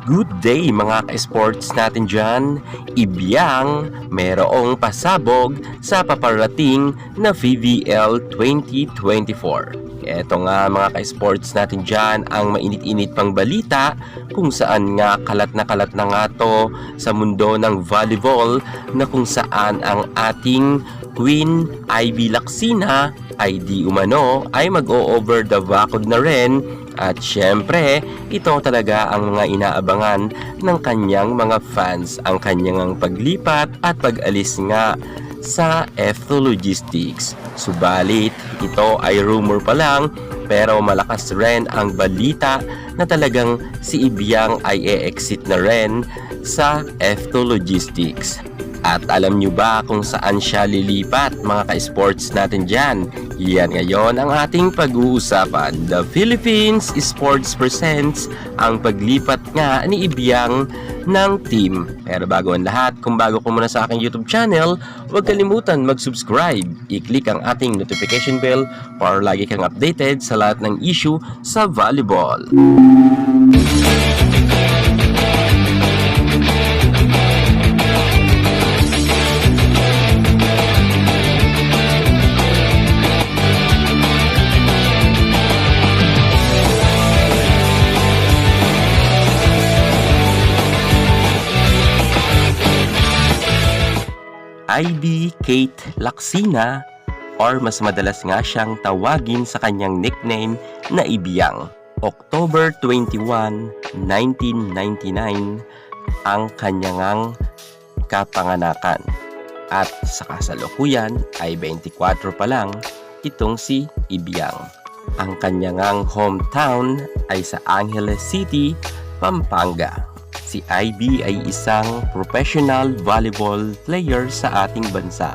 Good day mga ka-sports natin dyan. Ibiyang merong pasabog sa paparating na VVL 2024. Eto nga mga ka-sports natin dyan ang mainit-init pang balita kung saan nga kalat na nga to sa mundo ng volleyball na kung saan ang ating Queen Ivy Lacsina ay di umano ay mag-o-over the record na rin. At syempre, ito talaga ang mga inaabangan ng kanyang mga fans, ang kanyang paglipat at pag-alis nga sa F2 Logistics. Subalit, ito ay rumor pa lang pero malakas rin ang balita na talagang si Ibiyang ay e-exit na rin sa F2 Logistics. At alam nyo ba kung saan siya lilipat mga ka-sports natin dyan? Yan ngayon ang ating pag-uusapan. The Philippines Sports presents ang paglipat nga ni Ibiyang ng team. Pero bago ang lahat, kung bago ko muna sa aking YouTube channel, huwag kalimutan mag-subscribe. I-click ang ating notification bell para lagi kang updated sa lahat ng issue sa volleyball. Ivy Kate Lacsina or mas madalas nga siyang tawagin sa kanyang nickname na Ibiyang. October 21, 1999 ang kanyang kapanganakan at sa kasalukuyan ay 24 pa lang itong si Ibiyang. Ang kanyang hometown ay sa Angeles City, Pampanga. Si Ivy ay isang professional volleyball player sa ating bansa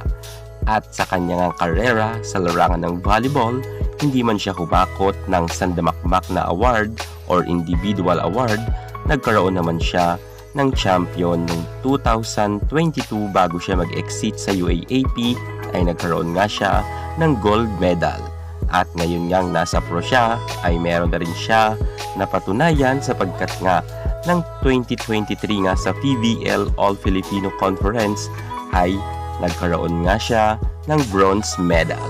at sa kanyang karera sa larangan ng volleyball, hindi man siya humakot ng sandamakmak na award or individual award, nagkaroon naman siya ng champion noong 2022 bago siya mag-exit sa UAAP ay nagkaroon nga siya ng gold medal. At ngayon ngang nasa pro siya ay meron na rin siya napatunayan sapagkat nga ng 2023 nga sa PVL All Filipino Conference ay nagkaroon nga siya ng bronze medal.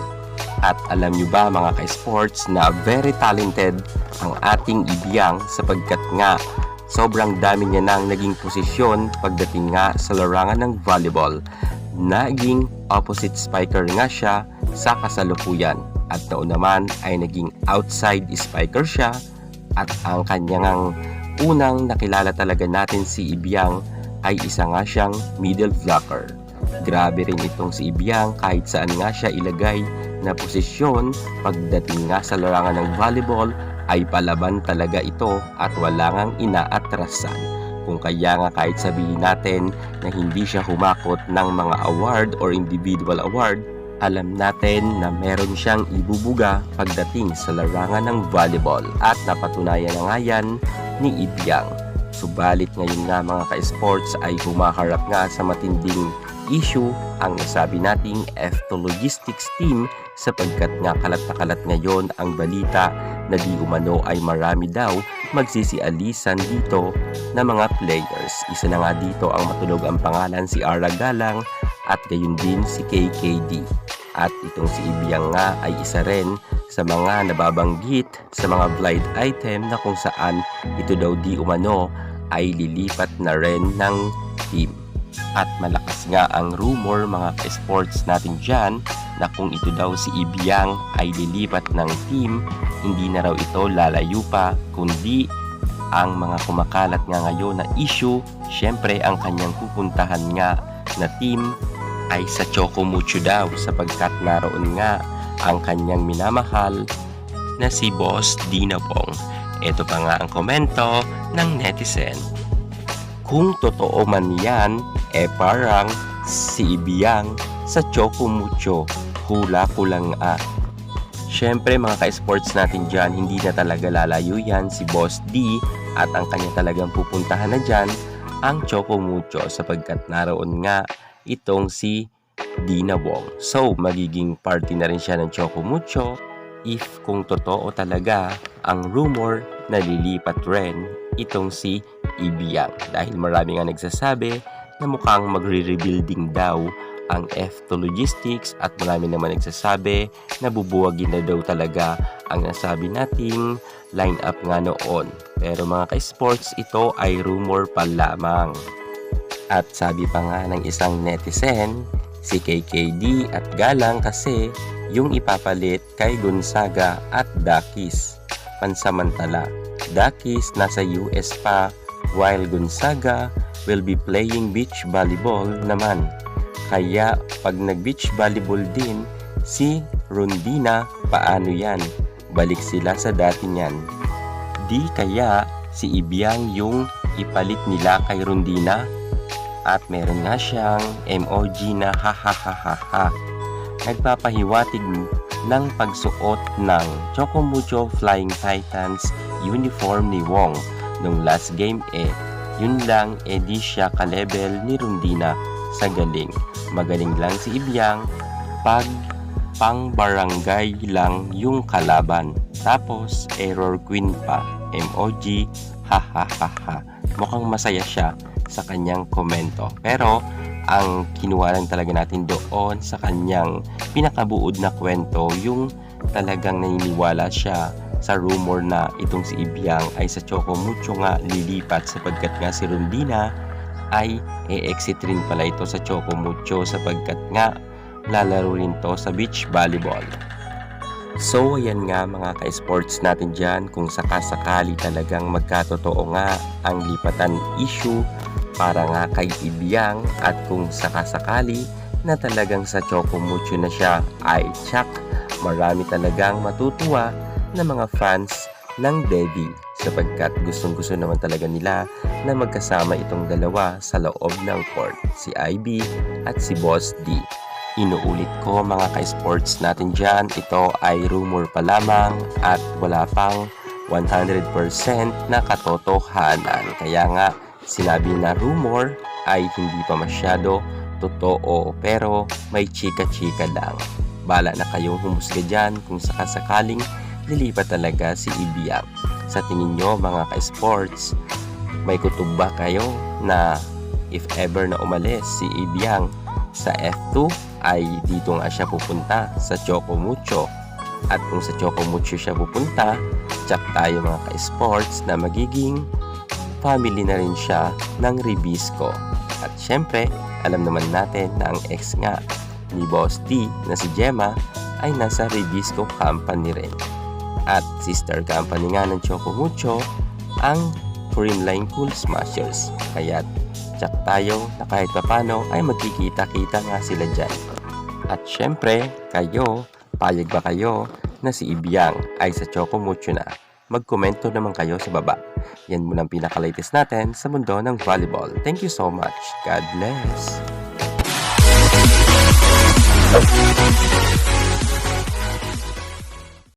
At alam nyo ba mga ka-sports na very talented ang ating Ibiyang sapagkat nga sobrang dami niya nang naging posisyon pagdating nga sa larangan ng volleyball. Naging opposite spiker nga siya sa kasalukuyan at noon naman ay naging outside spiker siya at ang kanyang unang nakilala talaga natin si Ibiyang ay isa nga siyang middle blocker. Grabe rin itong si Ibiyang kahit saan nga siya ilagay na posisyon pagdating nga sa larangan ng volleyball ay palaban talaga ito at wala ngang inaatrasan. Kung kaya nga kahit sabihin natin na hindi siya humakot ng mga award or individual award, alam natin na meron siyang ibubuga pagdating sa larangan ng volleyball at napatunayan na nga yan ni Ibiyang. Subalit ngayon nga mga ka-sports ay humaharap nga sa matinding issue ang nasabi nating F2 Logistics team sapagkat nga kalat na kalat ngayon ang balita na di umano ay marami daw magsisialisan dito na mga players. Isa na nga dito ang matulog ang pangalan si Ara Galang at gayon din si KKD. At itong si Ibiyang nga ay isa rin sa mga nababanggit sa mga blind item na kung saan ito daw di umano ay lilipat na rin ng team. At malakas nga ang rumor mga sports natin dyan na kung ito daw si Ibiyang ay lilipat ng team, hindi na raw ito lalayo pa kundi ang mga kumakalat nga ngayon na issue, syempre ang kanyang pupuntahan nga na team ay sa Choco Mucho daw sapagkat naroon nga ang kanyang minamahal na si Boss Dinapong. Ito pa nga ang komento ng netizen. Kung totoo man yan, parang si Ibiyang sa Choco Mucho, hula ko lang Syempre mga ka-sports natin dyan, hindi na talaga lalayo yan si Boss D at ang kanya talagang pupuntahan na dyan ang Choco Mucho sapagkat naroon nga itong si Dina Wong. So, magiging party na rin siya ng Choco Mucho if kung totoo talaga ang rumor na lilipat rin itong si Ibiyang dahil marami nga nagsasabi na mukhang magre-rebuilding daw ang F2 Logistics at marami naman nagsasabi na bubuwagin na daw talaga ang nasabi nating lineup nga noon. Pero mga ka-sports, ito ay rumor pa lamang. At sabi pa nga ng isang netizen, si KKD at Galang kasi yung ipapalit kay Gonzaga at Dakis. Pansamantala, Dakis nasa US pa while Gonzaga will be playing beach volleyball naman. Kaya pag nag-beach volleyball din si Rondina, paano yan? Balik sila sa dati niyan. Di kaya si Ibiyang yung ipalit nila kay Rondina? At meron nga siyang emoji na ha. Nagpapahiwatig ng pagsuot ng Chocomucho Flying Titans uniform ni Wong nung last game yun lang di siya ka-level ni Rondina sa galing. Magaling lang si Ibiyang pag pang barangay lang yung kalaban. Tapos error queen pa. Emoji ha. Mukhang masaya siya sa kanyang komento. Pero ang kinuha lang talaga natin doon sa kanyang pinakabuod na kwento, yung talagang naniniwala siya sa rumor na itong si Ibiyang ay sa Chocomucho nga lilipat sapagkat nga si Rondina ay exit rin pala ito sa Chocomucho sapagkat nga lalaro rin to sa beach volleyball. So ayan nga mga ka-sports natin dyan, kung sakasakali talagang magkatotoo nga ang lipatan issue para nga kay Ibiyang at kung sakasakali na talagang sa Chocomucho na siya, ay tsak, marami talagang matutuwa na mga fans ng Devi sapagkat gustong-gusto naman talaga nila na magkasama itong dalawa sa loob ng court, si IB at si Boss D. Inuulit ko mga ka-sports natin dyan, ito ay rumor pa lamang at wala pang 100% na katotohanan. Kaya nga sinabi na rumor ay hindi pa masyado totoo pero may chika-chika lang. Bala na kayong humusga dyan kung sakasakaling lilipat talaga si Ibiyang. Sa tingin nyo mga ka-sports, may kutob ba kayo na if ever na umalis si Ibiyang sa F2 ay dito nga siya pupunta sa Chocomucho? At kung sa Chocomucho siya pupunta, tsak tayo mga ka-sports na magiging family na rin siya ng Ribisco. At syempre, alam naman natin na ang ex nga ni Boss D na si Gemma ay nasa Ribisco company rin. At sister company nga ng Chocomucho ang Creamline Cool Smashers. Kaya tsak tayo na kahit papano ay magkikita-kita nga sila dyan. At syempre, kayo, payag ba kayo na si Ibiyang ay sa Chocomucho na? Magkomento naman kayo sa baba. Yan muna ang pinaka-latest natin sa mundo ng volleyball. Thank you so much. God bless.